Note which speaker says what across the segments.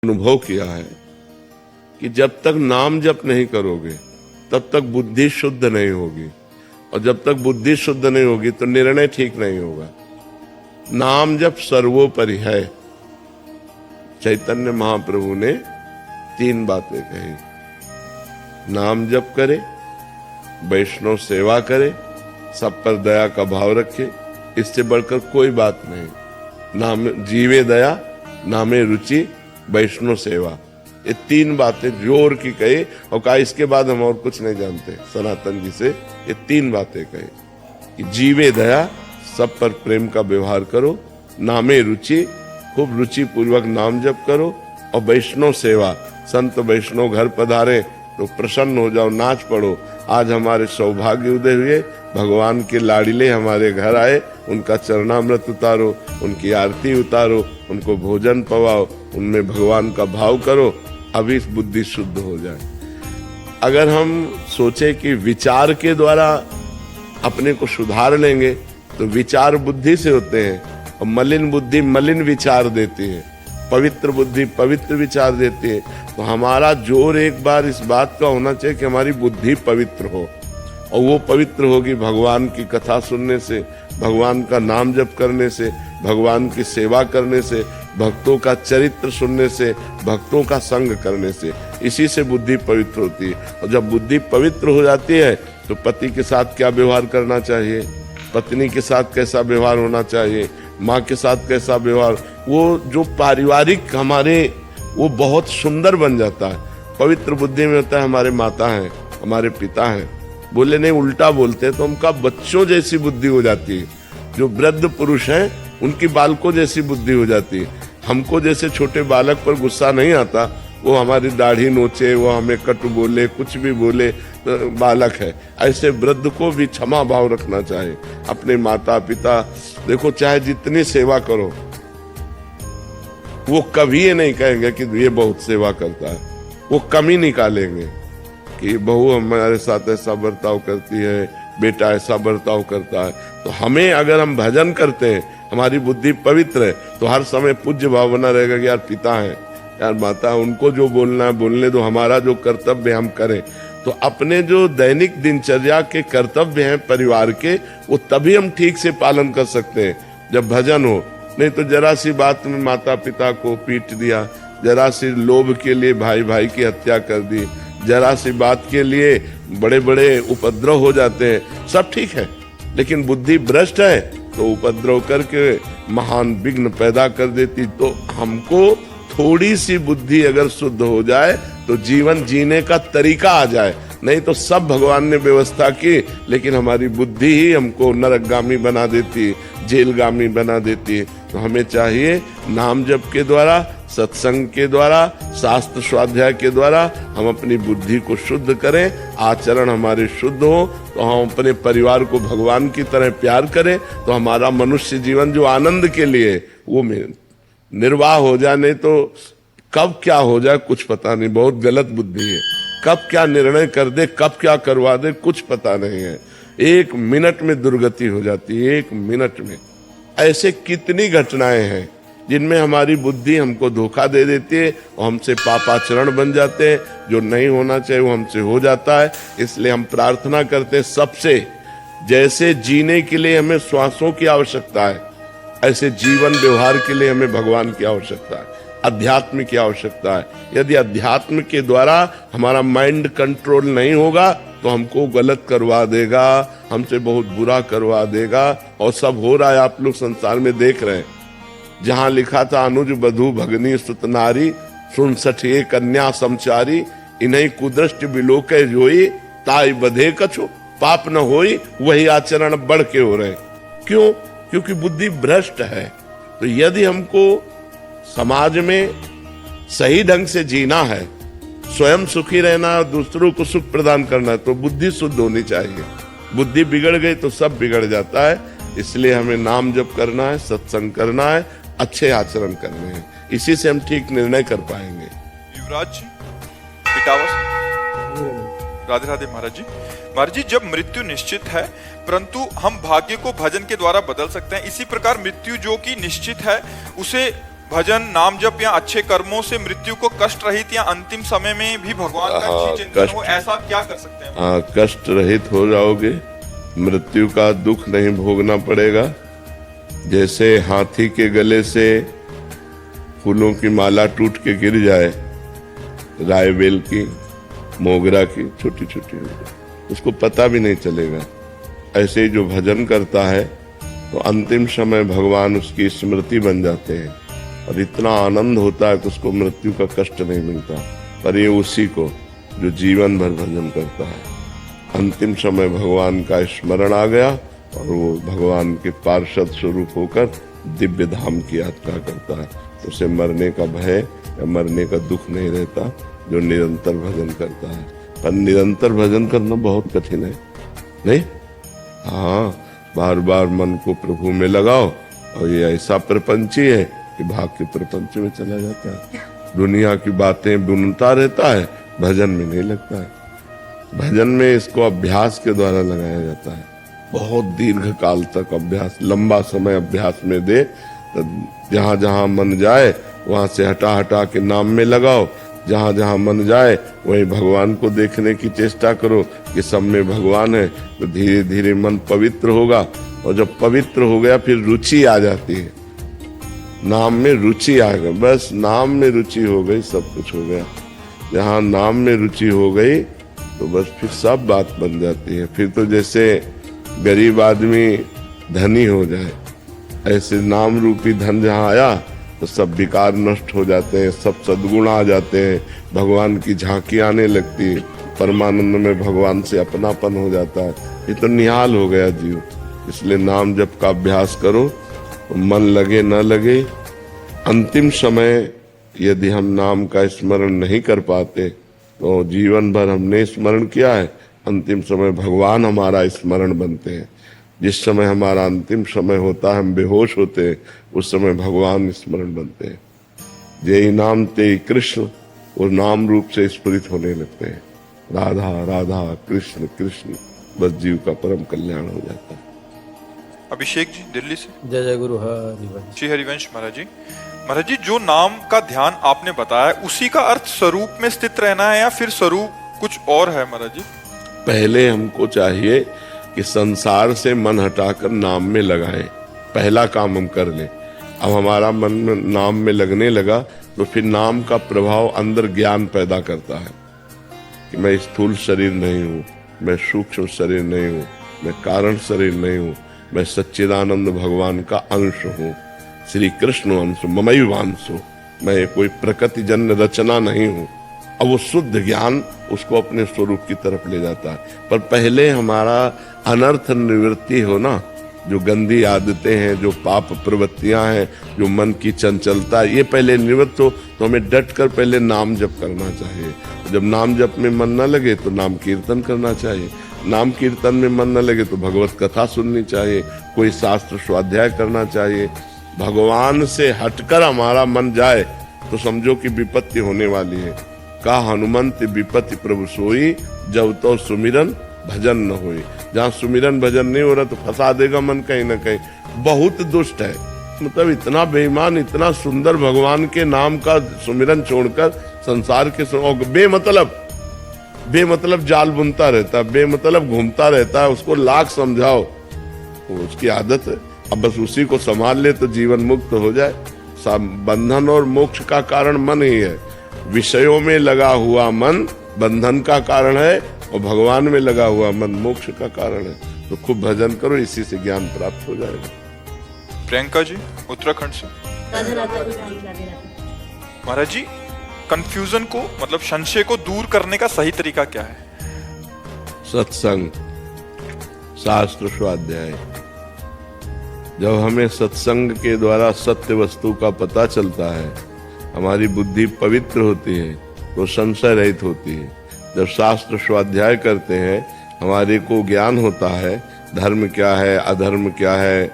Speaker 1: अनुभव किया है कि जब तक नाम जप नहीं करोगे तब तक बुद्धि शुद्ध नहीं होगी, और जब तक बुद्धि शुद्ध नहीं होगी तो निर्णय ठीक नहीं होगा। नाम जप सर्वोपरि है। चैतन्य महाप्रभु ने 3 बातें कही, नाम जप करे, वैष्णव सेवा करे, सब पर दया का भाव रखे, इससे बढ़कर कोई बात नहीं। नाम जीवे दया, नामे रुचि, वैष्णव सेवा, ये 3 बातें जोर की कही और कहा इसके बाद हम और कुछ नहीं जानते। सनातन जी से ये 3 बातें कही कि जीवे दया, सब पर प्रेम का व्यवहार करो, नामे रुचि, खूब रुचि पूर्वक नाम जप करो, और वैष्णव सेवा, संत वैष्णव घर पधारे तो प्रसन्न हो जाओ, नाच पड़ो। आज हमारे सौभाग्य उदय हुए, भगवान के लाडिले हमारे घर आए, उनका चरणामृत उतारो, उनकी आरती उतारो, उनको भोजन पवाओ, उनमें भगवान का भाव करो, अभी बुद्धि शुद्ध हो जाए। अगर हम सोचे कि विचार के द्वारा अपने को सुधार लेंगे तो विचार बुद्धि से होते हैं, और मलिन बुद्धि मलिन विचार देती है, पवित्र बुद्धि पवित्र विचार देती है। तो हमारा जोर एक बार इस बात का होना चाहिए कि हमारी बुद्धि पवित्र हो, और वो पवित्र होगी भगवान की कथा सुनने से, भगवान का नाम जप करने से, भगवान की सेवा करने से, भक्तों का चरित्र सुनने से, भक्तों का संग करने से। इसी से बुद्धि पवित्र होती है। और जब बुद्धि पवित्र हो जाती है तो पति के साथ क्या व्यवहार करना चाहिए, पत्नी के साथ कैसा व्यवहार होना चाहिए, माँ के साथ कैसा व्यवहार, वो जो पारिवारिक हमारे, वो बहुत सुंदर बन जाता है। पवित्र बुद्धि में होता है हमारे माता हैं, हमारे पिता हैं, बोले नहीं उल्टा बोलते हैं तो उनका बच्चों जैसी बुद्धि हो जाती है। जो वृद्ध पुरुष हैं उनकी बालकों जैसी बुद्धि हो जाती है। हमको जैसे छोटे बालक पर गुस्सा नहीं आता, वो हमारी दाढ़ी नोचे, वो हमें कटु बोले, कुछ भी बोले, तो बालक है। ऐसे वृद्ध को भी क्षमा भाव रखना चाहिए। अपने माता पिता, देखो चाहे जितनी सेवा करो, वो कभी ये नहीं कहेंगे कि ये बहुत सेवा करता है, वो कमी निकालेंगे कि बहू हमारे साथ ऐसा बर्ताव करती है, बेटा ऐसा बर्ताव करता है। तो हमें अगर हम भजन करते हैं, हमारी बुद्धि पवित्र है, तो हर समय पूज्य भाव बना रहेगा कि यार पिता है, यार माता, उनको जो बोलना है बोलने दो, हमारा जो कर्तव्य हम करें। तो अपने जो दैनिक दिनचर्या के कर्तव्य हैं परिवार के, वो तभी हम ठीक से पालन कर सकते हैं जब भजन हो। नहीं तो जरा सी बात में माता पिता को पीट दिया, जरा सी लोभ के लिए भाई भाई की हत्या कर दी, जरा सी बात के लिए बड़े बड़े उपद्रव हो जाते हैं। सब ठीक है, लेकिन बुद्धि भ्रष्ट है तो उपद्रव करके महान विघ्न पैदा कर देती। तो हमको थोड़ी सी बुद्धि अगर शुद्ध हो जाए तो जीवन जीने का तरीका आ जाए। नहीं तो सब भगवान ने व्यवस्था की, लेकिन हमारी बुद्धि ही हमको नरकगामी बना देती, जेलगामी बना देती। तो हमें चाहिए नाम जप के द्वारा, सत्संग के द्वारा, शास्त्र स्वाध्याय के द्वारा हम अपनी बुद्धि को शुद्ध करें, आचरण हमारे शुद्ध हो, तो हम अपने परिवार को भगवान की तरह प्यार करें, तो हमारा मनुष्य जीवन जो आनंद के लिए वो निर्वाह हो जाए। नहीं तो कब क्या हो जाए कुछ पता नहीं, बहुत गलत बुद्धि है। कब क्या निर्णय कर दे, कब क्या करवा दे, कुछ पता नहीं है। 1 मिनट में दुर्गति हो जाती है, 1 मिनट में। ऐसे कितनी घटनाएं हैं जिनमें हमारी बुद्धि हमको धोखा दे देती है और हमसे पापाचरण बन जाते हैं। जो नहीं होना चाहिए वो हमसे हो जाता है। इसलिए हम प्रार्थना करते हैं सबसे, जैसे जीने के लिए हमें श्वासों की आवश्यकता है, ऐसे जीवन व्यवहार के लिए हमें भगवान की आवश्यकता है, अध्यात्म की आवश्यकता है। यदि अध्यात्म के द्वारा हमारा माइंड कंट्रोल नहीं होगा तो हमको गलत करवा देगा, हमसे बहुत बुरा करवा देगा। और सब हो रहा है, आप लोग संसार में देख रहे हैं। जहां लिखा था अनुज बधू भगनी सुत नारी, सुन सठिए कन्या समचारी, इन्हीं कुदृष्ट बिलोके जोई, ताई बधे कछु पाप न होई, वही आचरण बढ़ के हो रहे। क्यों? क्योंकि बुद्धि भ्रष्ट है। तो यदि हमको समाज में सही ढंग से जीना है, स्वयं सुखी रहना और दूसरों को सुख प्रदान करना है, तो बुद्धि शुद्ध होनी चाहिए। बुद्धि बिगड़ गई तो सब बिगड़ जाता है। इसलिए हमें नाम जप करना है, सत्संग करना है, अच्छे आचरण करने हैं। इसी से हम ठीक निर्णय कर पाएंगे।
Speaker 2: युवराज जी, पिटावस, राधे राधे महाराज जी। महाराज जी, जब मृत्यु निश्चित है परंतु हम भाग्य को भजन के द्वारा बदल सकते हैं, इसी प्रकार मृत्यु जो कि निश्चित है उसे भजन, नाम जप या अच्छे कर्मों से मृत्यु को कष्ट रहित या अंतिम समय में भी भगवान का ही चिंतन हो, ऐसा क्या कर सकते हैं?
Speaker 1: हाँ, कष्ट रहित हो जाओगे, मृत्यु का दुख नहीं भोगना पड़ेगा। जैसे हाथी के गले से फूलों की माला टूट के गिर जाए, राय बेल की, मोगरा की, छोटी छोटी, उसको पता भी नहीं चलेगा। ऐसे ही जो भजन करता है तो अंतिम समय भगवान उसकी स्मृति बन जाते हैं और इतना आनंद होता है कि उसको मृत्यु का कष्ट नहीं मिलता। पर ये उसी को जो जीवन भर भजन करता है, अंतिम समय भगवान का स्मरण आ गया और वो भगवान के पार्षद स्वरूप होकर दिव्य धाम की यात्रा करता है, तो उसे मरने का भय या मरने का दुख नहीं रहता, जो निरंतर भजन करता है। पर निरंतर भजन करना बहुत कठिन है, नहीं? हाँ, बार बार मन को प्रभु में लगाओ और ये ऐसा प्रपंची है कि भाग के प्रपंच में चला जाता है, दुनिया की बातें बुनता रहता है, भजन में नहीं लगता है। भजन में इसको अभ्यास के द्वारा लगाया जाता है, बहुत दीर्घ काल तक अभ्यास, लंबा समय अभ्यास में दे, तो जहां जहां मन जाए वहां से हटा हटा के नाम में लगाओ, जहां जहां मन जाए वहीं भगवान को देखने की चेष्टा करो कि सब में भगवान है, तो धीरे धीरे मन पवित्र होगा। और जब पवित्र हो गया फिर रुचि आ जाती है, नाम में रुचि आ गई, बस नाम में रुचि हो गई, सब कुछ हो गया। जहां नाम में रुचि हो गई तो बस फिर सब बात बन जाती है। फिर तो जैसे गरीब आदमी धनी हो जाए, ऐसे नाम रूपी धन जहां आया तो सब विकार नष्ट हो जाते हैं, सब सद्गुण आ जाते हैं, भगवान की झांकी आने लगती है, परमानंद में भगवान से अपनापन हो जाता है। ये तो निहाल हो गया जीव। इसलिए नाम जप का अभ्यास करो, तो मन लगे न लगे, अंतिम समय यदि हम नाम का स्मरण नहीं कर पाते तो जीवन भर हमने स्मरण किया है, अंतिम समय भगवान हमारा स्मरण बनते हैं। जिस समय हमारा अंतिम समय होता है, हम बेहोश होते हैं, उस समय भगवान स्मरण बनते हैं। जय नाम ते कृष्ण, और नाम रूप से स्फुरित होने लगते हैं, राधा राधा कृष्ण कृष्ण, बस जीव का परम कल्याण हो जाता है।
Speaker 2: अभिषेक जी दिल्ली से।
Speaker 3: जय जय गुरु हरिवंश।
Speaker 2: श्री हरिवंश महाराज जी। महाराज जी, जो नाम का ध्यान आपने बताया उसी का अर्थ स्वरूप में स्थित रहना है या फिर स्वरूप कुछ और है महाराज जी?
Speaker 1: पहले हमको चाहिए कि संसार से मन हटाकर नाम में लगाएं, पहला काम हम कर लें। अब हमारा मन में नाम में लगने लगा तो फिर नाम का प्रभाव अंदर ज्ञान पैदा करता है कि मैं स्थूल शरीर नहीं हूँ, मैं सूक्ष्म शरीर नहीं हूँ, मैं कारण शरीर नहीं हूँ, मैं सच्चिदानंद भगवान का अंश हूँ, श्री कृष्ण अंश, ममैवांशो, मैं कोई प्रकृति जन्य रचना नहीं हूँ। अब वो शुद्ध ज्ञान उसको अपने स्वरूप की तरफ ले जाता है। पर पहले हमारा अनर्थ निवृत्ति हो ना, जो गंदी आदतें हैं, जो पाप प्रवृत्तियां हैं, जो मन की चंचलता, ये पहले निवृत्त हो तो हमें डट कर पहले नाम जप करना चाहिए। जब नाम जप में मन न लगे तो नाम कीर्तन करना चाहिए, नाम कीर्तन में मन न लगे तो भगवत कथा सुननी चाहिए, कोई शास्त्र स्वाध्याय करना चाहिए। भगवान से हटकर हमारा मन जाए तो समझो कि विपत्ति होने वाली है। का हनुमंत विपत्ति प्रभु सोई, जब तो सुमिरन भजन न होई। जहाँ सुमिरन भजन नहीं हो रहा तो फंसा देगा मन कहीं ना कहीं। बहुत दुष्ट है, मतलब इतना बेईमान, इतना सुंदर भगवान के नाम का सुमिरन छोड़कर संसार के बेमतलब जाल बुनता रहता है, बेमतलब घूमता रहता है। उसको लाख समझाओ, वो उसकी आदत है। अब बस उसी को संभाल ले तो जीवन मुक्त हो जाए। बंधन और मोक्ष का कारण मन ही है। विषयों में लगा हुआ मन बंधन का कारण है और भगवान में लगा हुआ मन मोक्ष का कारण है। तो खूब भजन करो, इसी से ज्ञान प्राप्त हो जाएगा।
Speaker 2: प्रियंका जी उत्तराखंड से। महाराज जी, कंफ्यूजन को मतलब संशय को दूर करने का सही तरीका क्या है?
Speaker 1: सत्संग, शास्त्र स्वाध्याय। जब हमें सत्संग के द्वारा सत्य वस्तु का पता चलता है, हमारी बुद्धि पवित्र होती है तो संशय रहित होती है। जब शास्त्र स्वाध्याय करते हैं, हमारे को ज्ञान होता है धर्म क्या है, अधर्म क्या है,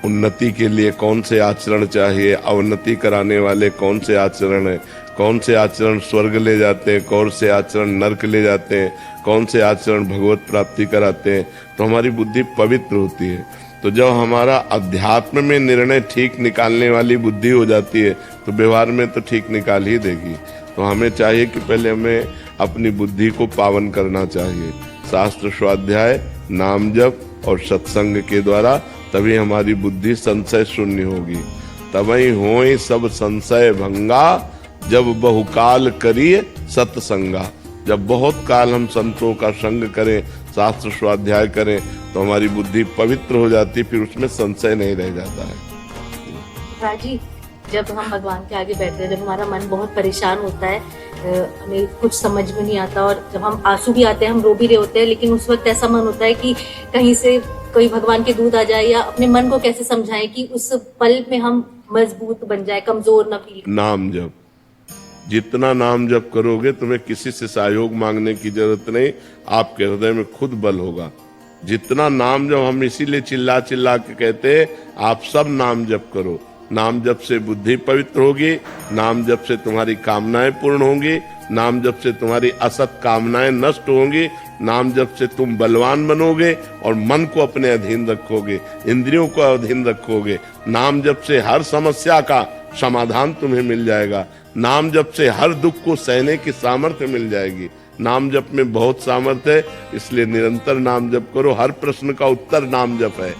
Speaker 1: उन्नति के लिए कौन से आचरण चाहिए, अवनति कराने वाले कौन से आचरण है, कौन से आचरण स्वर्ग ले जाते हैं, कौन से आचरण नरक ले जाते हैं, कौन से आचरण भगवत प्राप्ति कराते हैं। तो हमारी बुद्धि पवित्र होती है। तो जब हमारा अध्यात्म में निर्णय ठीक निकालने वाली बुद्धि हो जाती है तो व्यवहार में तो ठीक निकाल ही देगी। तो हमें चाहिए कि पहले हमें अपनी बुद्धि को पावन करना चाहिए, शास्त्र स्वाध्याय, नाम जप और सत्संग के द्वारा, तभी हमारी बुद्धि संशय शून्य होगी। तबई होए सब संशय भंगा, जब बहुकाल करिए सत्संगा। जब बहुत काल हम संतों का संग करें, शास्त्र स्वाध्याय करें, तो हमारी बुद्धि पवित्र हो जाती, फिर उसमें संशय नहीं रह जाता है।
Speaker 4: राजी, जब हम भगवान के आगे बैठते हैं, जब हमारा मन बहुत परेशान होता है, हमें कुछ समझ में नहीं आता और जब हम आंसू भी आते हैं, हम रो भी रहे होते हैं, लेकिन उस वक्त ऐसा मन होता है कि कहीं से कोई भगवान के दूत आ जाए, या अपने मन को कैसे समझाएं कि उस पल में हम मजबूत बन जाए, कमजोर न फील।
Speaker 1: नाम जप, जितना नाम जप करोगे तुम्हें किसी से सहयोग मांगने की जरूरत नहीं, आपके हृदय में खुद बल होगा। जितना नाम जप, हम इसीलिए चिल्ला चिल्ला के कहते हैं आप सब नाम जप करो। नाम जप से बुद्धि पवित्र होगी, नाम जप से तुम्हारी कामनाएं पूर्ण होंगी, नाम जप से तुम्हारी असत कामनाएं नष्ट होंगी, नाम जप से तुम बलवान बनोगे और मन को अपने अधीन रखोगे, इंद्रियों को अधीन रखोगे। नाम जप से हर समस्या का समाधान तुम्हें मिल जाएगा। नाम जप से हर दुख को सहने की सामर्थ्य मिल जाएगी। नाम जप में बहुत सामर्थ्य है, इसलिए निरंतर नाम जप करो। हर प्रश्न का उत्तर नाम जप है।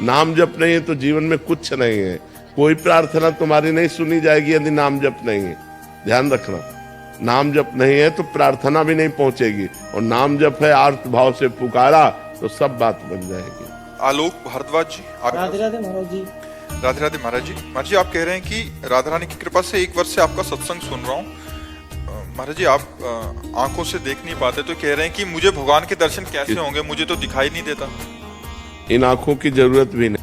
Speaker 1: नाम जप नहीं है तो जीवन में कुछ नहीं है। कोई प्रार्थना तुम्हारी नहीं सुनी जाएगी यदि नाम जप नहीं है। ध्यान रखना, नाम जप नहीं है तो प्रार्थना भी नहीं पहुंचेगी, और नाम जप है आर्त भाव से पुकारा तो सब बात बन जाएगी।
Speaker 2: आलोक भारद्वाज जी,
Speaker 3: राधे राधे महाराज जी।
Speaker 2: राधे राधे महाराज जी। महाराज जी, आप कह रहे हैं कि राधा रानी की कृपा से 1 वर्ष से आपका सत्संग सुन रहा हूँ। महाराज जी, आप आंखों से देख नहीं पाते, तो कह रहे हैं कि मुझे भगवान के दर्शन कैसे होंगे, मुझे तो दिखाई नहीं देता।
Speaker 1: इन आंखों की जरूरत भी नहीं।